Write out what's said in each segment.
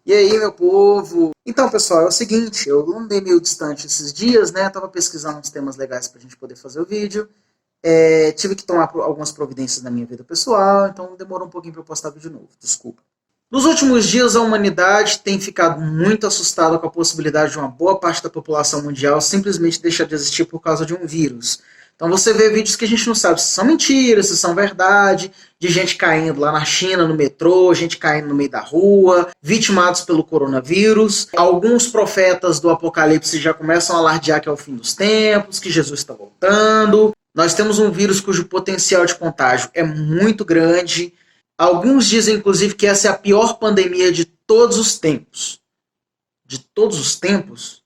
E aí, meu povo? Então, pessoal, é o seguinte, eu andei meio distante esses dias, né? Tava pesquisando uns temas legais pra gente poder fazer o vídeo. Tive que tomar algumas providências na minha vida pessoal, então demorou um pouquinho pra eu postar vídeo novo, desculpa. Nos últimos dias, a humanidade tem ficado muito assustada com a possibilidade de uma boa parte da população mundial simplesmente deixar de existir por causa de um vírus. Então você vê vídeos que a gente não sabe se são mentiras, se são verdade, de gente caindo lá na China, no metrô, gente caindo no meio da rua, vitimados pelo coronavírus. Alguns profetas do Apocalipse já começam a alardear que é o fim dos tempos, que Jesus está voltando. Nós temos um vírus cujo potencial de contágio é muito grande. Alguns dizem, inclusive, que essa é a pior pandemia de todos os tempos. De todos os tempos?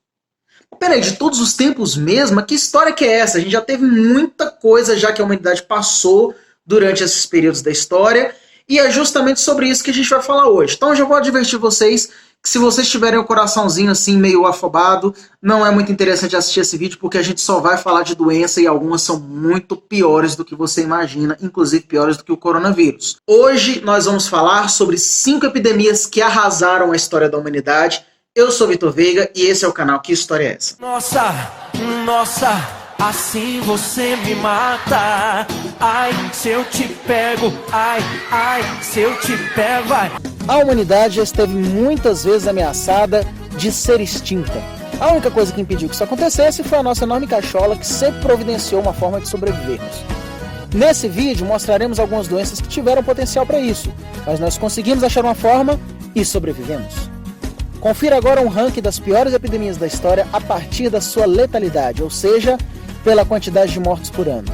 Peraí, de todos os tempos mesmo? Que história que é essa? A gente já teve muita coisa já que a humanidade passou durante esses períodos da história, e é justamente sobre isso que a gente vai falar hoje. Então eu já vou advertir vocês que se vocês tiverem o coraçãozinho assim meio afobado, não é muito interessante assistir esse vídeo, porque a gente só vai falar de doença e algumas são muito piores do que você imagina, inclusive piores do que o coronavírus. Hoje nós vamos falar sobre 5 epidemias que arrasaram a história da humanidade. Eu sou Vitor Veiga e esse é o canal Que História é Essa? Nossa, assim você me mata. Ai, se eu te pego, ai, se eu te pego, ai. A humanidade já esteve muitas vezes ameaçada de ser extinta. A única coisa que impediu que isso acontecesse foi a nossa enorme cachola, que sempre providenciou uma forma de sobrevivermos. Nesse vídeo mostraremos algumas doenças que tiveram potencial para isso, mas nós conseguimos achar uma forma e sobrevivemos. Confira agora um ranking das piores epidemias da história a partir da sua letalidade, ou seja, pela quantidade de mortos por ano.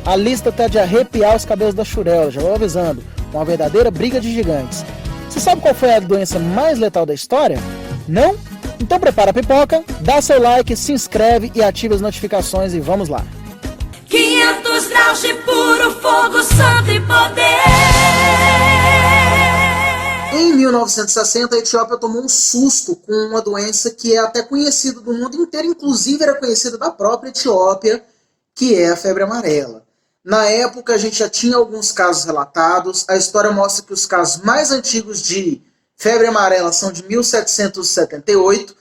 A lista está de arrepiar os cabelos da churela, já vou avisando, uma verdadeira briga de gigantes. Você sabe qual foi a doença mais letal da história? Não? Então prepara a pipoca, dá seu like, se inscreve e ativa as notificações e vamos lá. 500 graus de puro fogo, santo e poder. Em 1960, a Etiópia tomou um susto com uma doença que é até conhecida do mundo inteiro, inclusive era conhecida da própria Etiópia, que é a febre amarela. Na época, a gente já tinha alguns casos relatados. A história mostra que os casos mais antigos de febre amarela são de 1778.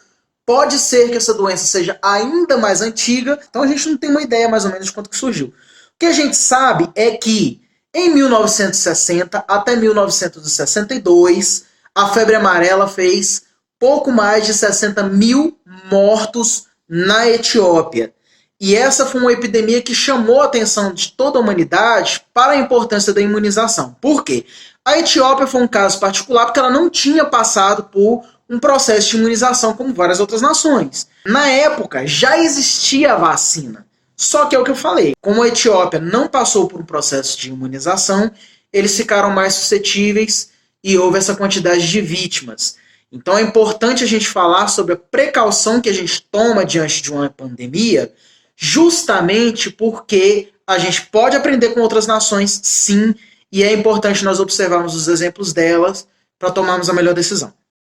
Pode ser que essa doença seja ainda mais antiga, então a gente não tem uma ideia mais ou menos de quanto que surgiu. O que a gente sabe é que em 1960 até 1962, a febre amarela fez pouco mais de 60 mil mortos na Etiópia. E essa foi uma epidemia que chamou a atenção de toda a humanidade para a importância da imunização. Por quê? A Etiópia foi um caso particular porque ela não tinha passado por um processo de imunização como várias outras nações. Na época, já existia a vacina. Só que é o que eu falei, como a Etiópia não passou por um processo de imunização, eles ficaram mais suscetíveis e houve essa quantidade de vítimas. Então é importante a gente falar sobre a precaução que a gente toma diante de uma pandemia, justamente porque a gente pode aprender com outras nações, sim, e é importante nós observarmos os exemplos delas para tomarmos a melhor decisão.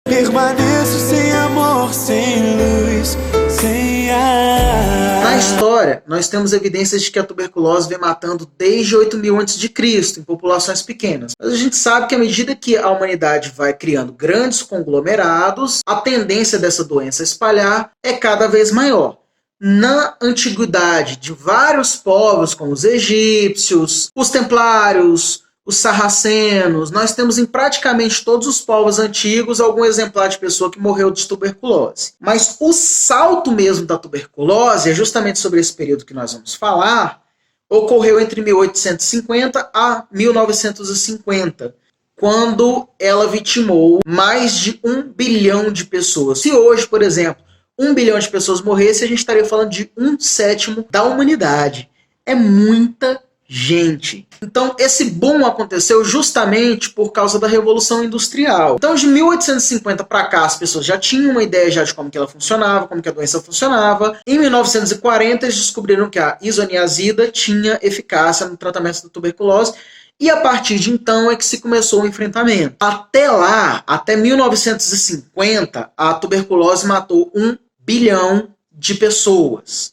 Permaneço sem amor, sem luz, sem ar. Na história, nós temos evidências de que a tuberculose vem matando desde 8000 a.C., em populações pequenas. Mas a gente sabe que à medida que a humanidade vai criando grandes conglomerados, a tendência dessa doença a espalhar é cada vez maior. Na antiguidade, de vários povos, como os egípcios, os templários, os sarracenos, nós temos em praticamente todos os povos antigos algum exemplar de pessoa que morreu de tuberculose. Mas o salto mesmo da tuberculose, é justamente sobre esse período que nós vamos falar, ocorreu entre 1850 a 1950, quando ela vitimou mais de 1 bilhão de pessoas. Se hoje, por exemplo, 1 bilhão de pessoas morresse, a gente estaria falando de 1/7 da humanidade. É muita gente. Então, esse boom aconteceu justamente por causa da Revolução Industrial. Então, de 1850 para cá, as pessoas já tinham uma ideia já de como que ela funcionava, como que a doença funcionava. Em 1940, eles descobriram que a isoniazida tinha eficácia no tratamento da tuberculose. E a partir de então é que se começou o enfrentamento. Até lá, até 1950, a tuberculose matou 1 bilhão de pessoas.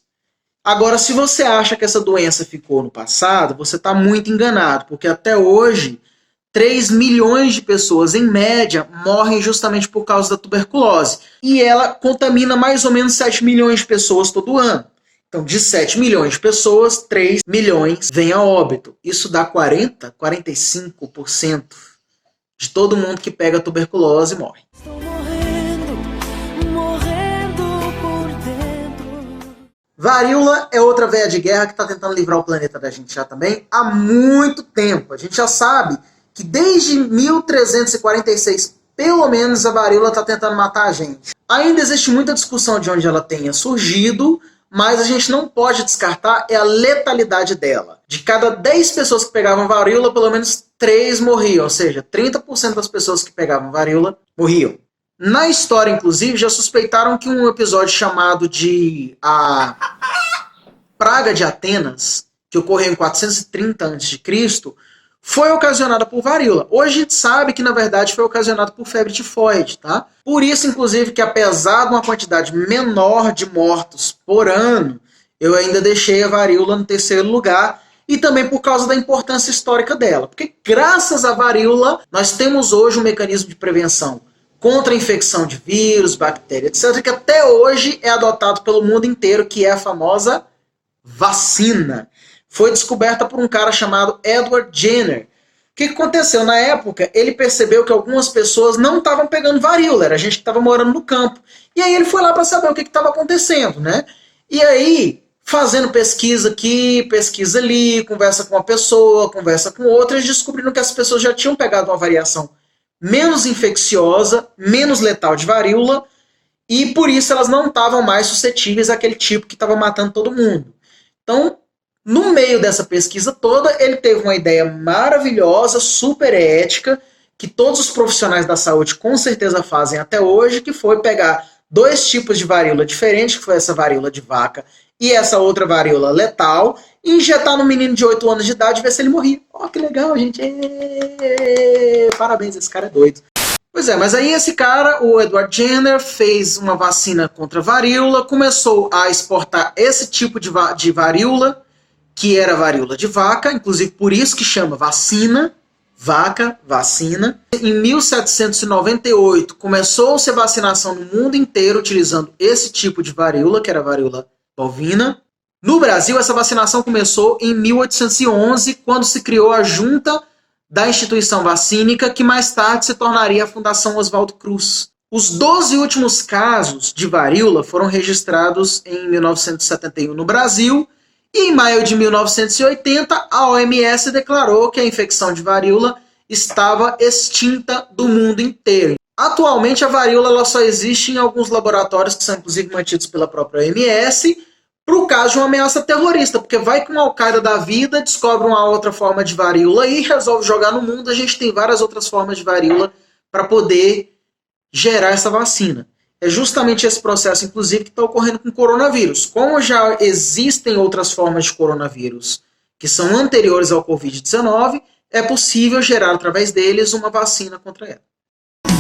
Agora, se você acha que essa doença ficou no passado, você está muito enganado, porque até hoje 3 milhões de pessoas, em média, morrem justamente por causa da tuberculose. E ela contamina mais ou menos 7 milhões de pessoas todo ano. Então, de 7 milhões de pessoas, 3 milhões vêm a óbito. Isso dá 45% de todo mundo que pega tuberculose morre. Estou morrendo por dentro. Varíola é outra veia de guerra que está tentando livrar o planeta da gente já também há muito tempo. A gente já sabe que desde 1346, pelo menos, a varíola está tentando matar a gente. Ainda existe muita discussão de onde ela tenha surgido, mas a gente não pode descartar a letalidade dela. De cada 10 pessoas que pegavam varíola, pelo menos 3 morriam, ou seja, 30% das pessoas que pegavam varíola morriam. Na história, inclusive, já suspeitaram que um episódio chamado de a Praga de Atenas, que ocorreu em 430 a.C., foi ocasionada por varíola. Hoje a gente sabe que, na verdade, foi ocasionada por febre tifoide, tá? Por isso, inclusive, que apesar de uma quantidade menor de mortos por ano, eu ainda deixei a varíola no terceiro lugar, e também por causa da importância histórica dela. Porque graças à varíola, nós temos hoje um mecanismo de prevenção contra a infecção de vírus, bactérias, etc., que até hoje é adotado pelo mundo inteiro, que é a famosa vacina. Foi descoberta por um cara chamado Edward Jenner. O que aconteceu? Na época, ele percebeu que algumas pessoas não estavam pegando varíola, era gente que estava morando no campo. E aí ele foi lá para saber o que estava acontecendo, né? E aí, fazendo pesquisa aqui, pesquisa ali, conversa com uma pessoa, conversa com outra, eles descobriram que as pessoas já tinham pegado uma variação menos infecciosa, menos letal de varíola, e por isso elas não estavam mais suscetíveis àquele tipo que estava matando todo mundo. Então, no meio dessa pesquisa toda, ele teve uma ideia maravilhosa, super ética, que todos os profissionais da saúde com certeza fazem até hoje, que foi pegar 2 tipos de varíola diferentes, que foi essa varíola de vaca e essa outra varíola letal, e injetar no menino de 8 anos de idade e ver se ele morria. Ó, que legal, gente. Parabéns, esse cara é doido. Pois é, mas aí esse cara, o Edward Jenner, fez uma vacina contra a varíola, começou a exportar esse tipo de varíola, que era varíola de vaca, inclusive por isso que chama vacina, vaca, vacina. Em 1798 começou-se a vacinação no mundo inteiro utilizando esse tipo de varíola, que era a varíola bovina. No Brasil, essa vacinação começou em 1811, quando se criou a Junta da Instituição Vacínica, que mais tarde se tornaria a Fundação Oswaldo Cruz. Os 12 últimos casos de varíola foram registrados em 1971 no Brasil, e em maio de 1980, a OMS declarou que a infecção de varíola estava extinta do mundo inteiro. Atualmente, a varíola ela só existe em alguns laboratórios que são inclusive mantidos pela própria OMS, para o caso de uma ameaça terrorista, porque vai que uma Al-Qaeda da vida descobre uma outra forma de varíola e resolve jogar no mundo. A gente tem várias outras formas de varíola para poder gerar essa vacina. É justamente esse processo, inclusive, que está ocorrendo com o coronavírus. Como já existem outras formas de coronavírus que são anteriores ao Covid-19, é possível gerar através deles uma vacina contra ela.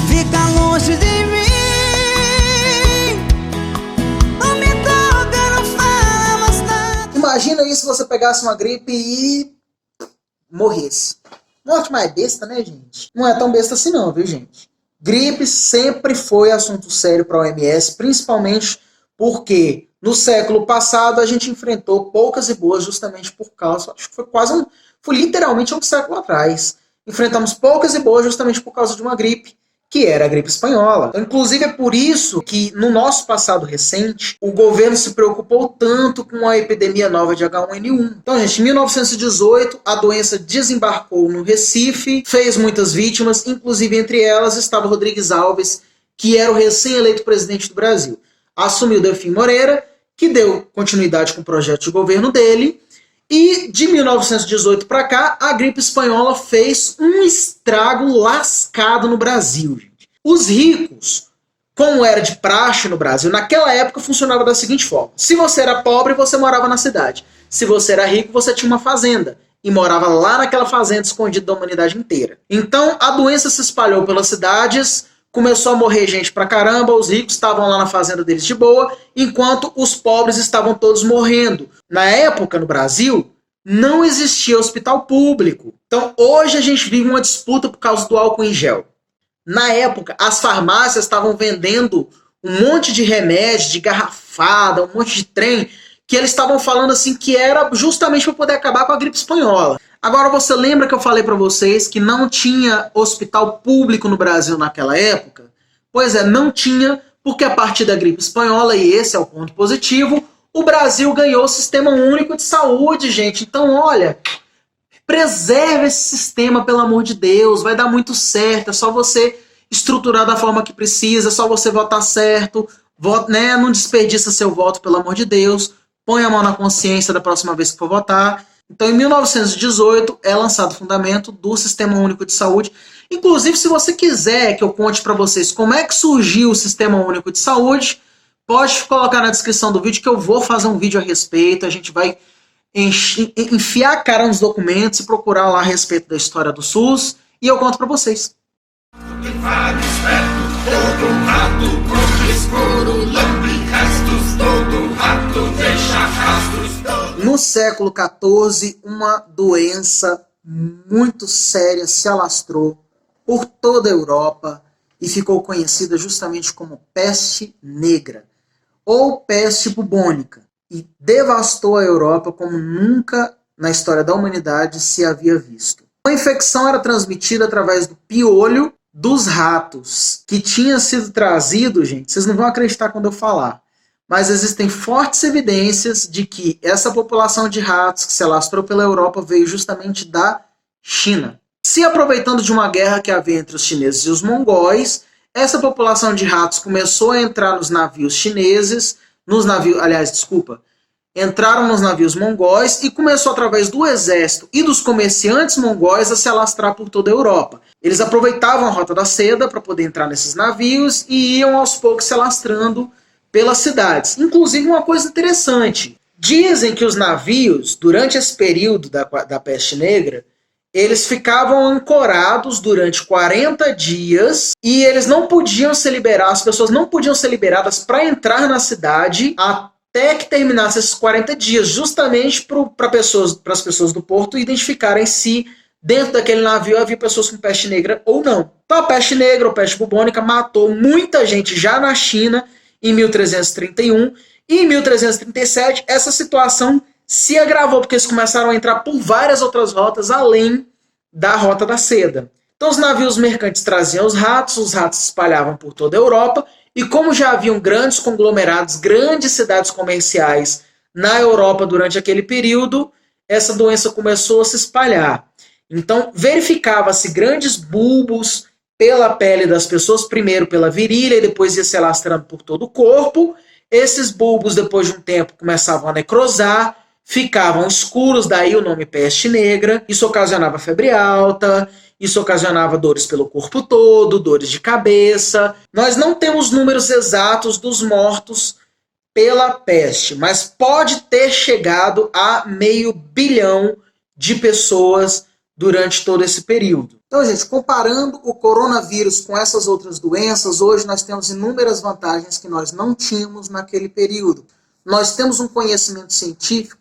Fica longe de mim. Não me toca, não fala mais nada. Imagina isso se você pegasse uma gripe e morresse. Morte mais besta, né, gente? Não é tão besta assim não, viu, gente? Gripe sempre foi assunto sério para a OMS, principalmente porque no século passado a gente enfrentou poucas e boas justamente por causa, acho que foi literalmente um século atrás. Enfrentamos poucas e boas justamente por causa de uma gripe, que era a gripe espanhola. Então, inclusive é por isso que no nosso passado recente o governo se preocupou tanto com a epidemia nova de H1N1. Então, gente, em 1918 a doença desembarcou no Recife, fez muitas vítimas, inclusive entre elas estava Rodrigues Alves, que era o recém-eleito presidente do Brasil. Assumiu Delfim Moreira, que deu continuidade com o projeto de governo dele, e de 1918 para cá, a gripe espanhola fez um estrago lascado no Brasil, gente. Os ricos, como era de praxe no Brasil, naquela época funcionava da seguinte forma. Se você era pobre, você morava na cidade. Se você era rico, você tinha uma fazenda e morava lá naquela fazenda escondida da humanidade inteira. Então, a doença se espalhou pelas cidades, começou a morrer gente pra caramba, os ricos estavam lá na fazenda deles de boa, enquanto os pobres estavam todos morrendo. Na época, no Brasil, não existia hospital público. Então, hoje a gente vive uma disputa por causa do álcool em gel. Na época, as farmácias estavam vendendo um monte de remédio, de garrafada, um monte de trem, que eles estavam falando assim que era justamente para poder acabar com a gripe espanhola. Agora, você lembra que eu falei para vocês que não tinha hospital público no Brasil naquela época? Pois é, não tinha, porque a partir da gripe espanhola, e esse é o ponto positivo, o Brasil ganhou o Sistema Único de Saúde, gente. Então, olha, preserve esse sistema, pelo amor de Deus, vai dar muito certo, é só você estruturar da forma que precisa, é só você votar certo, né? Não desperdiça seu voto, pelo amor de Deus, põe a mão na consciência da próxima vez que for votar. Então, em 1918, é lançado o fundamento do Sistema Único de Saúde. Inclusive, se você quiser que eu conte para vocês como é que surgiu o Sistema Único de Saúde, pode colocar na descrição do vídeo que eu vou fazer um vídeo a respeito. A gente vai enfiar a cara nos documentos e procurar lá a respeito da história do SUS e eu conto para vocês. No século XIV, uma doença muito séria se alastrou por toda a Europa e ficou conhecida justamente como peste negra ou peste bubônica, e devastou a Europa como nunca na história da humanidade se havia visto. A infecção era transmitida através do piolho dos ratos, que tinha sido trazido, gente, vocês não vão acreditar quando eu falar, mas existem fortes evidências de que essa população de ratos que se alastrou pela Europa veio justamente da China. Se aproveitando de uma guerra que havia entre os chineses e os mongóis, essa população de ratos começou a entrar nos navios chineses, entraram nos navios mongóis e começou através do exército e dos comerciantes mongóis a se alastrar por toda a Europa. Eles aproveitavam a Rota da Seda para poder entrar nesses navios e iam aos poucos se alastrando pelas cidades. Inclusive, uma coisa interessante, dizem que os navios, durante esse período da peste negra, eles ficavam ancorados durante 40 dias e eles não podiam ser liberados, as pessoas não podiam ser liberadas para entrar na cidade até que terminasse esses 40 dias, justamente para as pessoas do porto identificarem se dentro daquele navio havia pessoas com peste negra ou não. Então a peste negra ou peste bubônica matou muita gente já na China em 1331 e em 1337 essa situação se agravou, porque eles começaram a entrar por várias outras rotas além da Rota da Seda. Então os navios mercantes traziam os ratos se espalhavam por toda a Europa, e como já haviam grandes conglomerados, grandes cidades comerciais na Europa durante aquele período, essa doença começou a se espalhar. Então verificava-se grandes bulbos pela pele das pessoas, primeiro pela virilha e depois ia se alastrando por todo o corpo. Esses bulbos, depois de um tempo, começavam a necrosar, ficavam escuros, daí o nome peste negra. Isso ocasionava febre alta, isso ocasionava dores pelo corpo todo, dores de cabeça. Nós não temos números exatos dos mortos pela peste, mas pode ter chegado a 500 milhões de pessoas durante todo esse período. Então, gente, comparando o coronavírus com essas outras doenças, hoje nós temos inúmeras vantagens que nós não tínhamos naquele período. Nós temos um conhecimento científico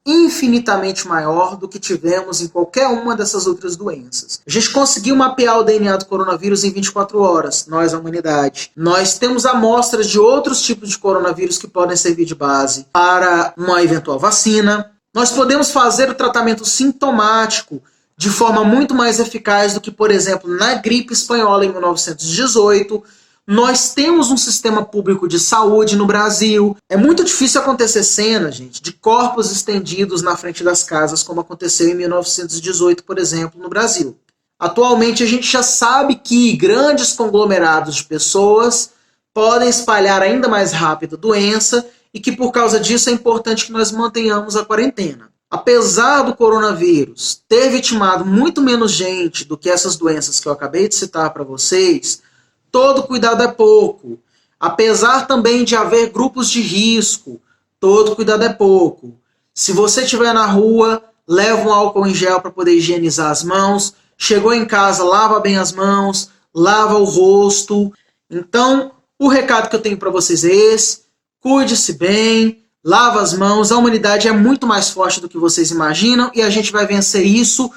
infinitamente maior do que tivemos em qualquer uma dessas outras doenças. A gente conseguiu mapear o DNA do coronavírus em 24 horas, nós, a humanidade. Nós temos amostras de outros tipos de coronavírus que podem servir de base para uma eventual vacina. Nós podemos fazer o tratamento sintomático de forma muito mais eficaz do que, por exemplo, na gripe espanhola em 1918. Nós temos um sistema público de saúde no Brasil. É muito difícil acontecer cena, gente, de corpos estendidos na frente das casas, como aconteceu em 1918, por exemplo, no Brasil. Atualmente, a gente já sabe que grandes conglomerados de pessoas podem espalhar ainda mais rápido a doença e que, por causa disso, é importante que nós mantenhamos a quarentena. Apesar do coronavírus ter vitimado muito menos gente do que essas doenças que eu acabei de citar para vocês, todo cuidado é pouco. Apesar também de haver grupos de risco, todo cuidado é pouco. Se você estiver na rua, leva um álcool em gel para poder higienizar as mãos. Chegou em casa, lava bem as mãos, lava o rosto. Então, o recado que eu tenho para vocês é esse. Cuide-se bem, lava as mãos, a humanidade é muito mais forte do que vocês imaginam e a gente vai vencer isso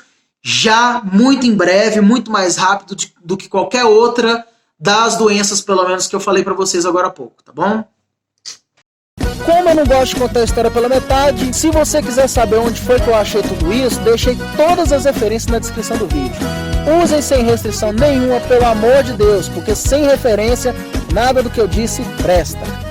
já muito em breve, muito mais rápido do que qualquer outra das doenças, pelo menos, que eu falei pra vocês agora há pouco, tá bom? Como eu não gosto de contar a história pela metade, se você quiser saber onde foi que eu achei tudo isso, deixei todas as referências na descrição do vídeo. Usem sem restrição nenhuma, pelo amor de Deus, porque sem referência, nada do que eu disse presta.